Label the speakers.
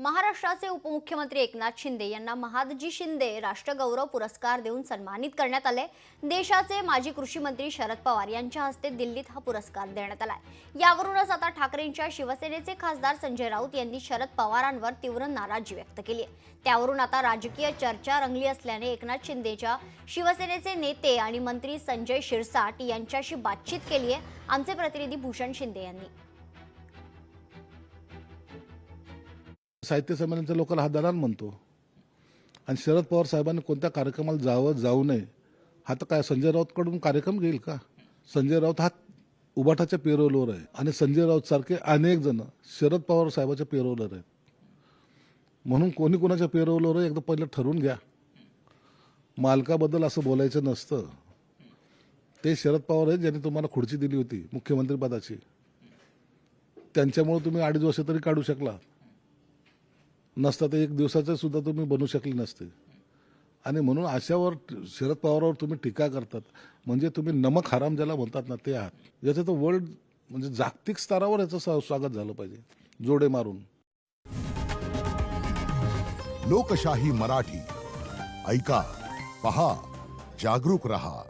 Speaker 1: महाराष्ट्राचे उपमुख्यमंत्री एकनाथ शिंदे यांना महादजी शिंदे राष्ट्रगौरव पुरस्कार देऊन सन्मानित करण्यात आले। देशाचे माजी कृषी मंत्री शरद पवार यांच्या हस्ते दिल्लीत हा पुरस्कार देण्यात आलाय। यावरूनच आता ठाकरेंच्या शिवसेनेचे खासदार संजय राऊत यांनी शरद पवारांवर तीव्र नाराजी व्यक्त केली आहे। त्यावरून आता राजकीय चर्चा रंगली असल्याने एकनाथ शिंदेच्या शिवसेनेचे नेते आणि मंत्री संजय शिरसाट यांच्याशी बातचीत केली आहे। आमचे प्रतिनिधी भूषण शिंदे यांनी
Speaker 2: साहित्य संमेलनाच्या लोकांना हा दलाल म्हणतो आणि शरद पवार साहेबांनी कोणत्या कार्यक्रमाला जाऊ नये हा तर काय संजय राऊतकडून कार्यक्रम घेईल का? संजय राऊत हा उबाठाच्या पेरोलवर आहे आणि संजय राऊत सारखे अनेक जण शरद पवार साहेबांच्या पेरोलवर आहेत। म्हणून कोणी कोणाच्या पेरोलवर आहे एकदा पहिलं ठरवून घ्या। मालकाबद्दल असं बोलायचं नसतं। ते शरद पवार आहेत ज्यांनी तुम्हाला खुर्ची दिली होती मुख्यमंत्री पदाची, त्यांच्यामुळे तुम्ही 2.5 वर्ष तरी काढू शकला नसता तर 1 दिवसाचे सुद्धा तुम्ही बनू शकले नसते। आणि म्हणून अशावर शरद पवारांवर तुम्ही टीका करतात म्हणजे तुम्ही नमक हराम ज्याला म्हणतात ना ते आहात। याचं तर वर्ल्ड म्हणजे जागतिक स्तरावर याचं स्वागत झालं पाहिजे जोडे मारून।
Speaker 3: लोकशाही मराठी ऐका, पहा, जागरूक रहा।